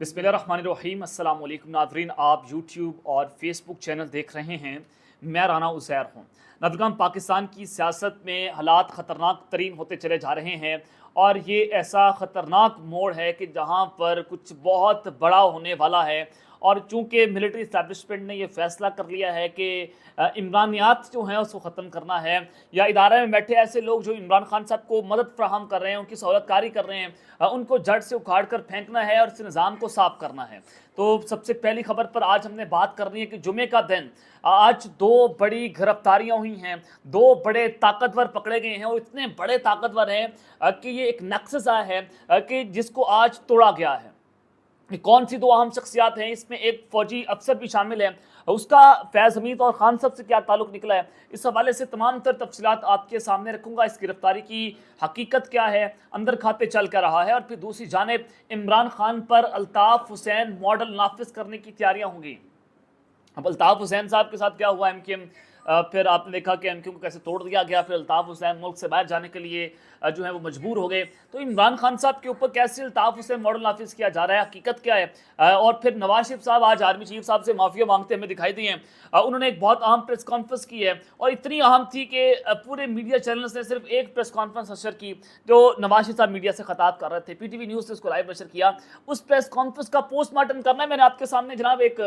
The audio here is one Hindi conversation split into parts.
बिस्मिल्लाहिर्रहमानिर्रहीम। अस्सलाम वालेकुम नाज़रीन, आप यूट्यूब और फेसबुक चैनल देख रहे हैं। मैं राना उज़ैर हूँ। नाज़रीन, पाकिस्तान की सियासत में हालात ख़तरनाक तरीन होते चले जा रहे हैं और ये ऐसा ख़तरनाक मोड़ है कि जहाँ पर कुछ बहुत बड़ा होने वाला है। और चूँकि मिलिट्री इस्टेब्लिशमेंट ने ये फ़ैसला कर लिया है कि इमरानियात जो हैं उसको ख़त्म करना है, या इदारे में बैठे ऐसे लोग जो इमरान खान साहब को मदद फ़राहम कर रहे हैं, उनकी सहूलतकारी कर रहे हैं, उनको जड़ से उखाड़ कर फेंकना है और इस निज़ाम को साफ करना है। तो सबसे पहली खबर पर आज हमने बात करनी है कि जुमे का दिन आज दो बड़ी गिरफ्तारियां हुई हैं, दो बड़े ताकतवर पकड़े गए हैं और इतने बड़े ताकतवर हैं कि ये एक नक्शा सा है कि जिसको आज तोड़ा गया है। ये कौन सी दो अहम शख्सियात हैं? इसमें एक फौजी अफसर भी शामिल है, उसका फैज़ हमीद और खान साहब से क्या ताल्लुक़ निकला है, इस हवाले से तमाम तर तफसीलात आपके सामने रखूंगा। इस गिरफ्तारी की हकीकत क्या है, अंदर खाते चल क्या रहा है, और फिर दूसरी जानिब इमरान खान पर अल्ताफ़ हुसैन मॉडल नाफिज करने की तैयारियां होंगी। अब अल्ताफ़ हुसैन साहब के साथ क्या हुआ, एमकेएम फिर आपने देखा कि एमकेएम को कैसे तोड़ दिया गया, फिर अल्ताफ़ हुसैन मुल्क से बाहर जाने के लिए जो है वो मजबूर हो गए। तो इमरान खान साहब के ऊपर कैसे अल्ताफ़ हुसैन मॉडल नाफिज किया जा रहा है, हकीकत क्या है। और फिर नवाज शरीफ साहब आज आर्मी चीफ साहब से माफ़िया मांगते हमें दिखाई दिए हैं। उन्होंने एक बहुत अहम प्रेस कॉन्फ्रेंस की है और इतनी अहम थी कि पूरे मीडिया चैनल्स ने सिर्फ एक प्रेस कॉन्फ्रेंस नशर की जो नवाज शरीफ साहब मीडिया से खिताब कर रहे थे। पीटीवी न्यूज़ ने उसको लाइव नशर किया। उस प्रेस कॉन्फ्रेंस का पोस्टमार्टम करना है मैंने आपके सामने जनाब, एक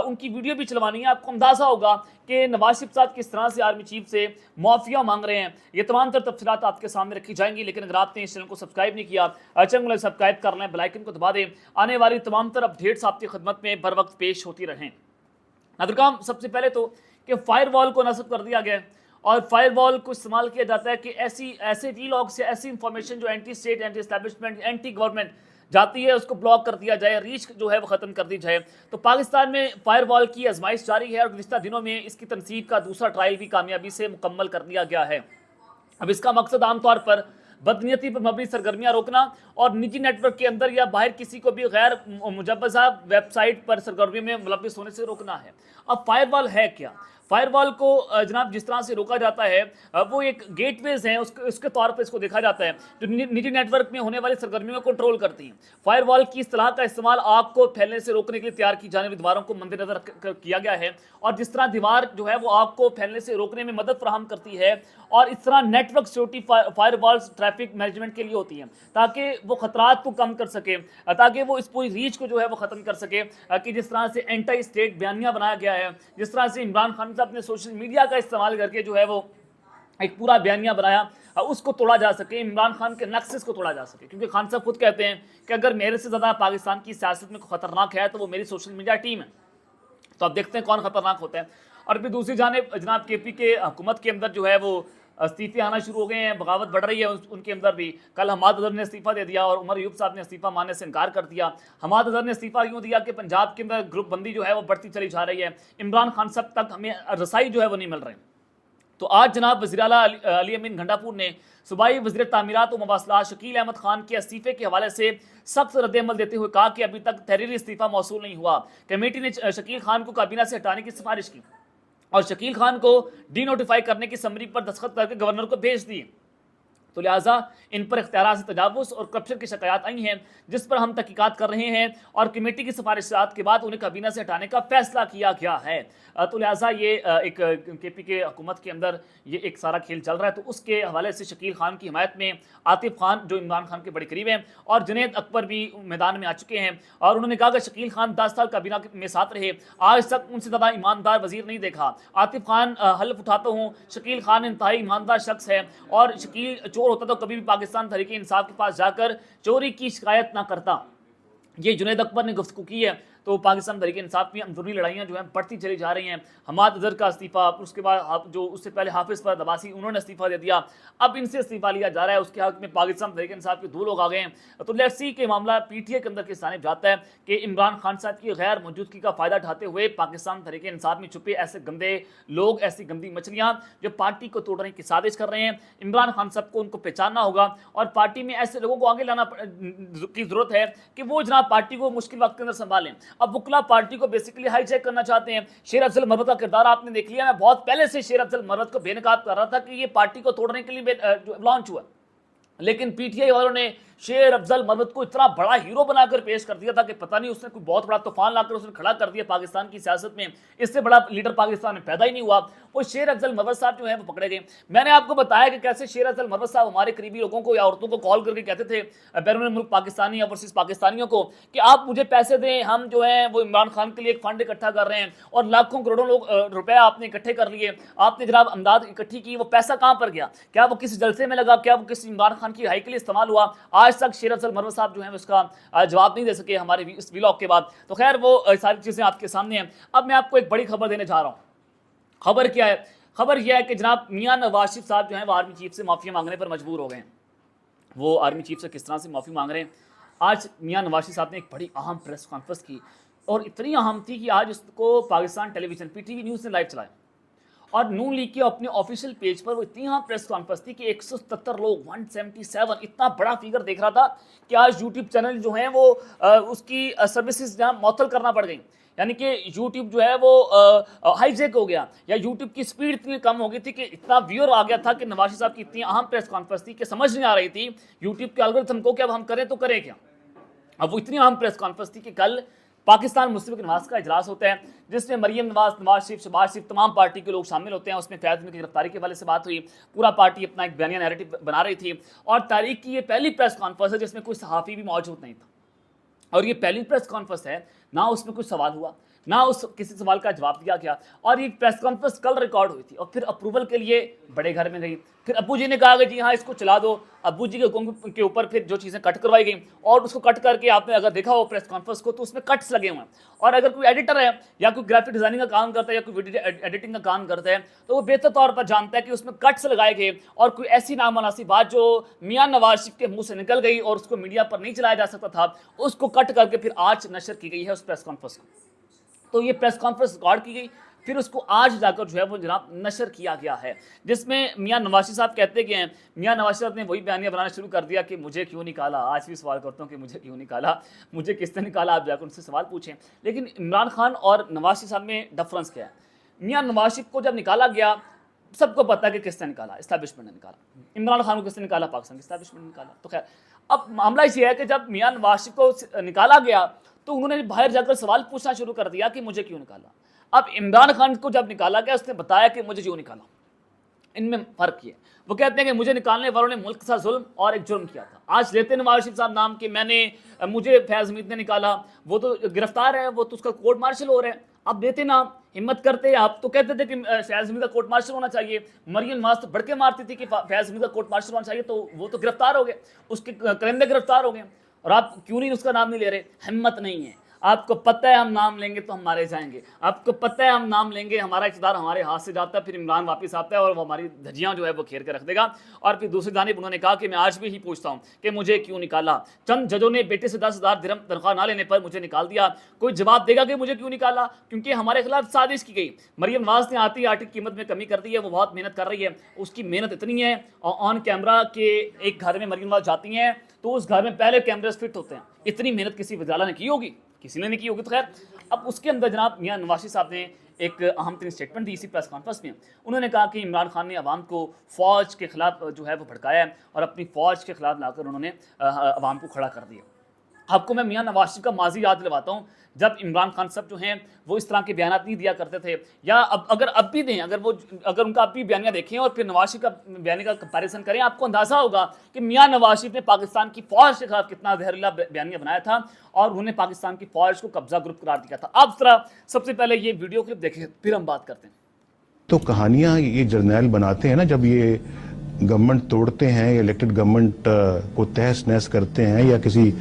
उनकी वीडियो भी चलवानी है। आपको अंदाजा होगा कि नवाज शरीफ साहब किस तरह से आर्मी चीफ से माफिया मांग रहे हैं। ये तमाम तर तफसीलात आपके सामने रखी जाएंगी, लेकिन अगर आपने इस चैनल को सब्सक्राइब नहीं किया, चैनल को सब्सक्राइब कर लें, बेल आइकन को दबा दें। आने वाली तमाम तर अपडेट्स आपकी खिदमत में बर वक्त पेश होती रहें। नाज़रीन, सबसे पहले तो कि फायरवॉल को नस्ब कर दिया गया और फायरवॉल को इस्तेमाल किया जाता है कि ऐसे वीलॉग से ऐसी इंफॉर्मेशन जो anti state, anti establishment, anti government जाती है उसको ब्लॉक कर दिया जाए, रीच जो है वो ख़त्म कर दी जाए। तो पाकिस्तान में फायरवॉल की आजमाइश जारी है और गुज़िश्ता दिनों में इसकी तनसीब का दूसरा ट्रायल भी कामयाबी से मुकम्मल कर लिया गया है। अब इसका मकसद आमतौर पर बदनीयती पर मबनी सरगर्मियाँ रोकना और निजी नेटवर्क के अंदर या बाहर किसी को भी गैर मुजवज़ा वेबसाइट पर सरगर्मी में मुलविस होने से रोकना है। अब फायरवॉल है क्या? फायरवॉल को जनाब जिस तरह से रोका जाता है वो एक गेटवेज हैं, उसके तौर पर इसको देखा जाता है जो निजी नेटवर्क में होने वाली सरगर्मियों को कंट्रोल करती हैं। फायरवॉल की इस तरह का इस्तेमाल आग को फैलने से रोकने के लिए तैयार की जाने वाली दीवारों को मद्देनजर किया गया है। और जिस तरह दीवार जो है वो आग को फैलने से रोकने में मदद फराहम करती है, और इस तरह network security firewalls traffic management के लिए होती हैं ताकि वो खतरात को कम कर सके, ताकि वो इस पूरी रीच को जो है वो ख़त्म कर सके। कि जिस तरह से एंटी स्टेट बयानिया बनाया गया है, जिस तरह से इमरान खान साहब ने सोशल मीडिया का इस्तेमाल करके जो है वो एक पूरा बयानिया बनाया, उसको तोड़ा जा सके, इमरान खान के नक्शे को तोड़ा जा सके। क्योंकि खान साहब खुद कहते हैं कि अगर मेरे से ज़्यादा पाकिस्तान की सियासत में खतरनाक है तो वो मेरी सोशल मीडिया टीम है। तो अब देखते हैं कौन खतरनाक होता है। और फिर दूसरी जानिब जनाब केपी के हुकूमत के अंदर जो है वो इस्तीफे आना शुरू हो गए हैं, बगावत बढ़ रही है उनके अंदर भी। कल हमाद अजहर ने इस्तीफा दे दिया और उमर अयूब साहब ने इस्तीफा मानने से इनकार कर दिया। हमाद अजहर ने इस्तीफा यूँ दिया कि पंजाब के अंदर ग्रुप बंदी जो है वो बढ़ती चली जा रही है, इमरान खान साहब तक हमें रसाई जो है वो नहीं मिल रही। तो आज जनाब वज़ीर आला अली अमीन गंडापुर ने सूबाई वज़ीर तामीरात और मवासलात शकील अहमद खान के इस्तीफे के हवाले से सख्त रद्द-ए-अमल देते हुए कहा कि अभी तक तहरीरी इस्तीफा मौसूल नहीं हुआ। कमेटी ने शकील खान को काबीना से हटाने की सिफारिश की और शकील खान को डी नोटिफाई करने की समरी पर दस्तखत करके गवर्नर को भेज दिए। तो लिहाजा इन पर इख्तियारात से तजावुज़ और करप्शन की शिकायत आई हैं, जिस पर हम तहकीकात कर रहे हैं और कमेटी की सिफारिशात के बाद उन्हें काबीना से हटाने का फैसला किया गया है। तो लिहाजा ये एक केपी के हुकूमत के अंदर ये एक सारा खेल चल रहा है। तो उसके हवाले से शकील खान की हिमायत में आतिफ खान जो इमरान खान के बड़े करीब हैं और जुनैद अकबर भी मैदान में आ चुके हैं और उन्होंने कहा कि शकील खान 10 साल काबीना में साथ रहे, आज तक उनसे ज़्यादा ईमानदार वजीर नहीं देखा। आतिफ खान हल्फ उठाता हूँ, शकील खान इंतहाई ईमानदार शख्स है और शकील चोर होता तो कभी भी पाकिस्तान तहरीक इंसाफ के पास जाकर चोरी की शिकायत ना करता। ये जुनैद अकबर ने गुफ्तगू की है। तो पाकिस्तान तहरीक इंसाफ में अंदरूनी लड़ाइयाँ जो हैं बढ़ती चली जा रही हैं। हमाद अजहर का इस्तीफ़ा, उसके बाद जो उससे पहले हाफिज़ फहद अब्बासी उन्होंने इस्तीफ़ा दे दिया, अब इनसे इस्तीफ़ा लिया जा रहा है। उसके हक में पाकिस्तान तहरीक इंसाफ के 2 लोग आ गए हैं। तो लेट्स सी के मामला पीटीए के अंदर किस जानिब जाता है कि इमरान खान साहब की गैर मौजूदगी का फ़ायदा उठाते हुए पाकिस्तान तहरीक इंसाफ में छुपे ऐसे गंदे लोग, ऐसी गंदी मछलियाँ जो पार्टी को तोड़ने की साजिश कर रहे हैं, इमरान खान साहब को उनको पहचानना होगा और पार्टी में ऐसे लोगों को आगे लाना की ज़रूरत है कि वो जनाब पार्टी को मुश्किल वक्त के अंदर संभालें। अब वकला पार्टी को बेसिकली हाईजैक करना चाहते हैं। शेर अफजल मरवत का किरदार आपने देख लिया। मैं बहुत पहले से शेर अफजल मरवत को बेनकाब कर रहा था कि ये पार्टी को तोड़ने के लिए लॉन्च हुआ, लेकिन पीटीआई वालों ने शेर अफजल मरवत को इतना बड़ा हीरो बनाकर पेश कर दिया था कि पता नहीं उसने कोई बहुत बड़ा तूफान लाकर उसने खड़ा कर दिया पाकिस्तान की सियासत में। इससे बड़ा लीडर पाकिस्तान में पैदा ही नहीं हुआ। वो शेर अफजल मरवत साहब जो है वो पकड़े गए। मैंने आपको बताया कि कैसे शेर अफजल मरवत साहब हमारे करीबी लोगों को या औरतों को कॉल करके कहते थे बैरून मुल्क पाकिस्तानी या वर्सेस पाकिस्तानियों को कि आप मुझे पैसे दें, हम जो है वो इमरान खान के लिए एक फंड इकट्ठा कर रहे हैं और लाखों करोड़ों लोग रुपए आपने इकट्ठे कर लिए, आपने जनाब अमदाद इकट्ठी की, वो पैसा कहां पर गया? क्या वो किसी जलसे में लगा? क्या वो किसी इमरान खान की रिहाई के लिए इस्तेमाल हुआ? आज तक शेर अफजल मरवत साहब जो है उसका जवाब नहीं दे सके हमारे इस व्लॉग के बाद। तो खैर वो सारी चीजें आपके सामने हैं। अब मैं आपको एक बड़ी खबर देने जा रहा हूं। खबर क्या है? खबर यह है कि जनाब मियां नवाज शरीफ साहब जो है वो आर्मी चीफ से माफी मांगने पर मजबूर हो गए। वो आर्मी चीफ से किस तरह से माफी मांग रहे हैं? आज मियां नवाज शरीफ साहब ने एक बड़ी अहम प्रेस कॉन्फ्रेंस की और इतनी अहम थी कि आज उसको पाकिस्तान टेलीविजन पीटीवी न्यूज़ ने लाइव चलाया और नून लीग के अपने ऑफिशियल पेज पर वो इतनी अहम प्रेस कॉन्फ्रेंस थी कि 177 लोग 177 इतना बड़ा फिगर देख रहा था कि आज यूट्यूब चैनल जो है वो उसकी सर्विसेज जहाँ मअतल करना पड़ गई। यानी कि यूट्यूब जो है वो हाईजेक हो गया या यूट्यूब की स्पीड इतनी कम हो गई थी कि इतना व्यूअर आ गया था कि नवाज शरीफ साहब की इतनी अहम प्रेस कॉन्फ्रेंस थी कि समझ नहीं आ रही थी यूट्यूब के एल्गोरिथम को कि अब हम करें तो करें क्या। अब वो इतनी अहम प्रेस कॉन्फ्रेंस थी कि कल पाकिस्तान मुस्लिम लीग नवाज का इजलास होता है जिसमें मरियम नवाज, नवाज शरीफ, शहबाज शरीफ तमाम पार्टी के लोग शामिल होते हैं। उसमें फैज़ की गिरफ्तारी के हवाले से बात हुई। पूरा पार्टी अपना एक बयानिया नैरेटिव बना रही थी और तारीख की ये पहली प्रेस कॉन्फ्रेंस है जिसमें कोई सहाफ़ी भी मौजूद नहीं था और ये पहली प्रेस कॉन्फ्रेंस है, ना उसमें कुछ सवाल हुआ ना उस किसी सवाल का जवाब दिया गया। और ये प्रेस कॉन्फ्रेंस कल रिकॉर्ड हुई थी और फिर अप्रूवल के लिए बड़े घर में गई। फिर अब्बू जी ने कहा कि जी हाँ इसको चला दो। अब्बू जी के हुक्म के ऊपर फिर जो चीज़ें कट करवाई गई और उसको कट करके आपने अगर देखा हो प्रेस कॉन्फ्रेंस को तो उसमें कट्स लगे हुए हैं। और अगर कोई एडिटर है या कोई ग्राफिक डिजाइनिंग का काम करता है या कोई वीडियो एडिटिंग का काम करता है तो वो बेहतर तौर पर जानता है कि उसमें कट्स लगाए गए और कोई ऐसी नामुनासिब बात जो मियां नवाज शरीफ के मुंह से निकल गई और उसको मीडिया पर नहीं चलाया जा सकता था उसको कट करके फिर आज नशर की गई है उस प्रेस कॉन्फ्रेंस को। तो ये प्रेस कॉन्फ्रेंस रिकॉर्ड की गई फिर उसको आज जाकर जो है वो जनाब नशर किया गया है जिसमें मियां नवाज शरीफ साहब कहते कि मियां नवाज शरीफ ने वही बयानिया बनाना शुरू कर दिया कि मुझे क्यों निकाला। आज भी सवाल करता हूँ कि मुझे क्यों निकाला, मुझे किसने निकाला, आप जाकर उनसे सवाल पूछें। लेकिन इमरान खान और नवाज शरीफ साहब में डिफरेंस क्या है? मियां नवाज शरीफ को जब निकाला गया सबको पता है कि किसने निकाला, इस्टेब्लिशमेंट ने निकाला। इमरान खान को किसने निकाला? पाकिस्तान की इस्टेब्लिशमेंट ने निकाला। तो खैर अब मामला ये है कि जब मियां नवाज शरीफ को निकाला गया तो उन्होंने बाहर जाकर सवाल पूछना शुरू कर दिया कि मुझे क्यों निकाला। अब इमरान खान को जब निकाला गया उसने बताया कि मुझे क्यों निकाला। इनमें फर्क ये, वो कहते हैं कि मुझे निकालने वालों ने मुल्क के साथ जुल्म और एक जुर्म किया था। आज लेते नवाज शरीफ साहब नाम कि मुझे फैज़ हमीद ने निकाला, वो तो गिरफ्तार है, वो तो उसका कोर्ट मार्शल हो रहा है। अब देते ना हिम्मत करते, आप तो कहते थे कि फैज़ हमीद का कोर्ट मार्शल होना चाहिए। मरियम नवाज तो बढ़ के मारती थी कि फैज़ हमीद का कोर्ट मार्शल होना चाहिए, तो वो तो गिरफ्तार हो गए, उसके करिंदे गिरफ्तार हो गए और आप क्यों नहीं उसका नाम नहीं ले रहे? हिम्मत नहीं है। आपको पता है हम नाम लेंगे तो हम मारे जाएंगे, आपको पता है हम नाम लेंगे हमारा इक़्तिदार हमारे हाथ से जाता है, फिर इमरान वापस आता है और वो हमारी धज्जियाँ जो है वो घेर के रख देगा। और फिर दूसरी जानिब उन्होंने कहा कि मैं आज भी ही पूछता हूँ कि मुझे क्यों निकाला। चंद जजों ने बेटे से 10,000 दिरहम तनख्वाह ना लेने पर मुझे निकाल दिया। कोई जवाब देगा कि मुझे क्यों निकाला? क्योंकि हमारे खिलाफ साजिश की गई। मरियम नवाज ने आटी आटी की कीमत में कमी कर दी है, वो बहुत मेहनत कर रही है, उसकी मेहनत इतनी है और ऑन कैमरा के एक घर में मरियम नवाज जाती हैं तो उस घर में पहले कैमरे फिट होते हैं। इतनी मेहनत किसी वज़ाला ने की होगी? किसी ने नहीं की होगी। तो खैर अब उसके अंदर जनाब मियां नवाज शरीफ साहब ने एक अहम तरीन स्टेटमेंट दी इसी प्रेस कॉन्फ्रेंस में। उन्होंने कहा कि इमरान खान ने अवाम को फ़ौज के खिलाफ जो है वो भड़काया है और अपनी फ़ौज के खिलाफ लाकर उन्होंने अवाम को खड़ा कर दिया। आपको मैं मियां नवाज शरीफ का माजी याद दिलवाता हूँ जब इमरान खान साहब जो हैं वो इस तरह के बयान नहीं दिया करते थे, या अब भी दें, अगर उनका अब भी बयानिया देखें और फिर नवाज शरीफ का बयानी का कंपैरिजन करें, आपको अंदाज़ा होगा कि मियां नवाज शरीफ ने पाकिस्तान की फ़ौज के खिलाफ कितना जहरीला बयानिया बनाया था और उन्होंने पाकिस्तान की फ़ौज को कब्जा ग्रुप करार दिया था। अब जरा सबसे पहले ये वीडियो क्लिप देखें फिर हम बात करते हैं। तो कहानियाँ ये जर्नैल बनाते हैं ना, जब ये गवर्नमेंट तोड़ते हैं, इलेक्टेड गवर्नमेंट को तहस नहस करते हैं या किसी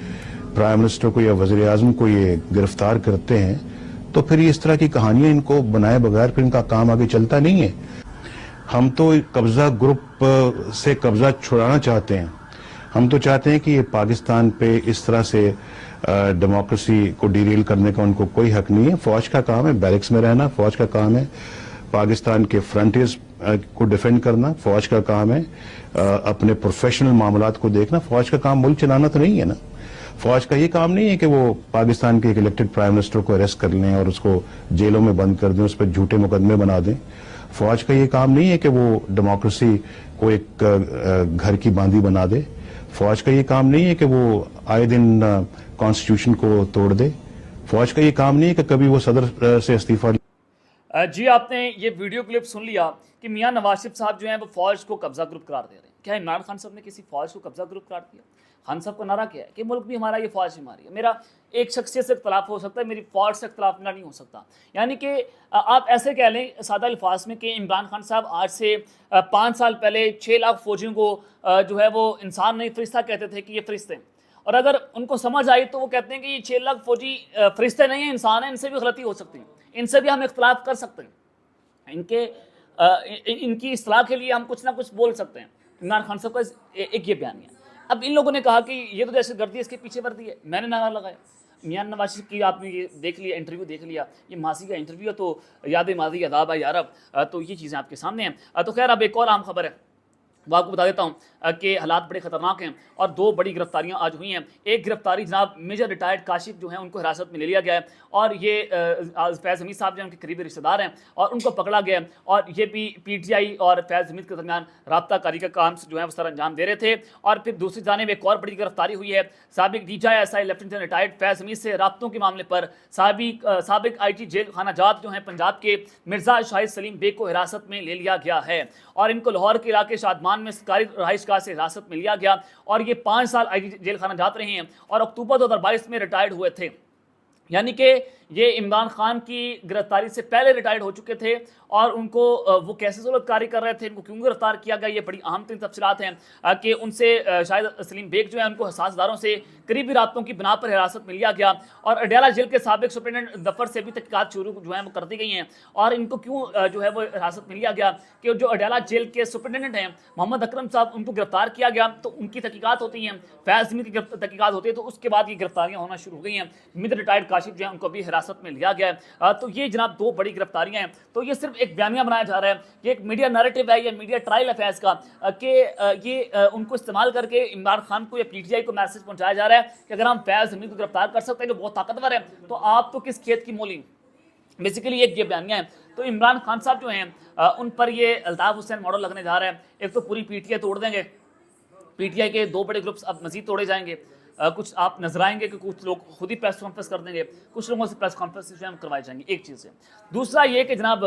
प्राइम मिनिस्टर को या वज़ीर आज़म को ये गिरफ्तार करते हैं, तो फिर इस तरह की कहानियां इनको बनाए बगैर फिर इनका काम आगे चलता नहीं है। हम तो कब्जा ग्रुप से कब्जा छुड़ाना चाहते हैं। हम तो चाहते हैं कि ये पाकिस्तान पे इस तरह से डेमोक्रेसी को डिरेल करने का उनको कोई हक नहीं है। फौज का काम है बैरिक्स में रहना, फौज का काम है पाकिस्तान के फ्रंटियर्स को डिफेंड करना, फौज का काम है अपने प्रोफेशनल मामलात को देखना। फौज का काम मुल्क चलाना तो नहीं है ना। फौज का ये काम नहीं है कि वो पाकिस्तान के एक इलेक्टेड प्राइम मिनिस्टर को अरेस्ट कर लें और उसको जेलों में बंद कर दें, उस पर झूठे मुकदमे बना दें। फौज का ये काम नहीं है कि वो डेमोक्रेसी को एक घर की बांदी बना दे। फौज का ये काम नहीं है कि वो आए दिन कॉन्स्टिट्यूशन को तोड़ दे। फौज का ये काम नहीं है कि कभी वो सदर से इस्तीफा। जी, आपने ये वीडियो क्लिप सुन लिया कि मियां नवाज शरीफ साहब जो हैं वो फौज को कब्जा ग्रुप करार दे रहे हैं। क्या इमरान खान साहब ने किसी फौज को कब्जा ग्रुप करार दिया? खान साहब का नारा क्या है कि मुल्क भी हमारा, ये फौज हमारी है। मेरा एक शख्सियत से इख्तलाफ हो सकता है, मेरी फौज से इख्तलाफ नहीं हो सकता। यानी कि आप ऐसे कह लें सादा अल्फाज में कि इमरान खान साहब आज से 5 साल पहले 6 लाख फौजियों को जो है वो इंसान नहीं फरिश्ता कहते थे कि ये फरिश्ते हैं, और अगर उनको समझ आई तो वो कहते हैं कि ये 6 लाख फौजी फरिश्ते नहीं हैं, इंसान हैं, इनसे भी गलती हो सकती है, इनसे भी हम इख्तलाफ कर सकते हैं, इनकी इस्लाह के लिए हम कुछ ना कुछ बोल सकते हैं। इमरान खान साहब का एक ये बयान है। अब इन लोगों ने कहा कि ये तो दहशतगर्दी है, इसके पीछे वर्दी है, मैंने नारा लगाया। मियां नवाज शरीफ की आपने ये देख लिया, इंटरव्यू देख लिया, ये मासी का इंटरव्यू है, तो याद माजी अदाब है यारब, तो ये चीज़ें आपके सामने हैं। तो खैर अब एक और आम खबर है, वो आपको बता देता हूँ कि हालात बड़े ख़तरनाक हैं और 2 बड़ी गिरफ्तारियां आज हुई हैं। एक गिरफ्तारी जनाब मेजर रिटायर्ड काशिफ जो हैं उनको हिरासत में ले लिया गया है, और ये फैज़ हमीद साहब जो उनके करीबी रिश्तेदार हैं और उनको पकड़ा गया है, और ये भी PTI और फैज़ हमीद के दरमियान रब्ता कारी का काम जो है वो सर अंजाम दे रहे थे। और फिर दूसरी जानिब एक और बड़ी गिरफ्तारी हुई है साबिक DJI लेफ्टिनेंट रिटायर्ड फैज़ हमीद से रब्तों के मामले पर साबिक IT जेल खाना जात जो हैं पंजाब के मिर्ज़ा शाहिद सलीम बेग को हिरासत में ले लिया गया है, और इनको लाहौर के इलाके शादमान में सरकारी रहाइशगाह से हिरासत में लिया गया, और ये 5 साल IT जेल खाना जात रहे हैं और अक्टूबर 2022 में रिटायर्ड हुए थे। यानी कि ये इमरान खान की गिरफ्तारी से पहले रिटायर्ड हो चुके थे, और उनको वो कैसे ज़रूरतकारी कर रहे थे, इनको क्यों गिरफ्तार किया गया, ये बड़ी अहम तरीन तफसीलात हैं कि उनसे शाहिद सलीम बेग जो है उनको हसास दारों से करीबी राब्तों की बिना पर हिरासत में लिया गया, और अडयाला जेल के साबिक सुपरिटेंडेंट दफ्तर से भी तहकीकात शुरू जो है वो कर दी गई हैं। और इनको क्यों जो है वो हिरासत में लिया गया कि जो अडयाला जेल के सुपरिटेंडेंट हैं मोहम्मद अकरम साहब, उनको गिरफ्तार किया गया, तो उनकी तहकीकात होती हैं, फैज़ हमीद की तहकीकात होती है, तो उसके बाद ये गिरफ्तारियाँ होना शुरू हो गई हैं। मिड रिटायर्ड काशिफ जो है उनको भी हिरासत में लिया गया है। तो ये जनाब 2 बड़ी गिरफ्तारियाँ हैं। तो ये सिर्फ एक बयानिया बनाया जा रहा है, ये एक मीडिया नैरेटिव है, ये मीडिया ट्रायल है फैज़ का, कि ये उनको इस्तेमाल करके इमरान खान को या PTI को मैसेज पहुंचाया जा रहा है कि अगर हम फैज़ हमीद को गिरफ्तार कर सकते हैं जो बहुत ताकतवर है, तो आप तो किस खेत की मूली। बेसिकली एक ये बयानिया है। तो इमरान खान साहब जो हैं उन पर ये अल्ताफ़ हुसैन मॉडल लगने जा रहा है। एक तो पूरी PTI तोड़ देंगे, PTI के 2 बड़े ग्रुप्स अब मजीद तोड़े जाएंगे। कुछ आप नजर आएंगे कि कुछ लोग खुद ही प्रेस कॉन्फ्रेंस कर देंगे, कुछ लोगों से प्रेस कॉन्फ्रेंस जो है करवाई जाएंगी। एक चीज़ है। दूसरा ये कि जनाब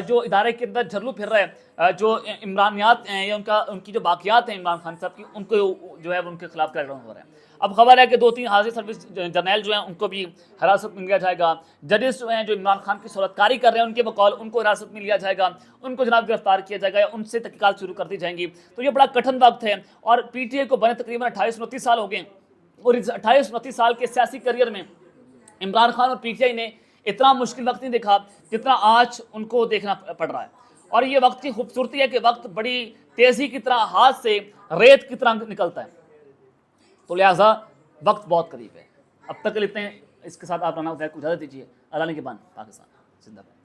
जो इदारे के अंदर झरलू फिर रहा है, जो इमरानियात हैं या उनकी जो बाकियात हैं इमरान खान साहब की, उनको जो है उनके खिलाफ क्रैकडाउन हो रहा है। अब खबर है कि 2-3 हाजिर सर्विस जर्नैल जो हैं उनको भी हिरासत में लिया जाएगा। जजेस जो हैं जो इमरान खान की सूरतकारी कर रहे हैं उनके बकौल उनको हिरासत में लिया जाएगा, उनको जनाब गिरफ्तार किया जाएगा या उनसे तहकीकात शुरू कर दी जाएंगी। तो ये बड़ा कठिन वक्त है, और PTI को बने तकरीबन 28-29 साल हो गए, और इस 28-29 साल के सियासी करियर में इमरान खान और PTI ने इतना मुश्किल वक्त नहीं देखा जितना आज उनको देखना पड़ रहा है। और ये वक्त की खूबसूरती है कि वक्त बड़ी तेज़ी की तरह हाथ से रेत की तरह निकलता है, तो लिहाजा वक्त बहुत करीब है। अब तक के लिए इतने, इसके साथ आप राना उज़ैर को इजाज़त दीजिए। अल्लाह ने के बाद पाकिस्तान जिंदाबाद।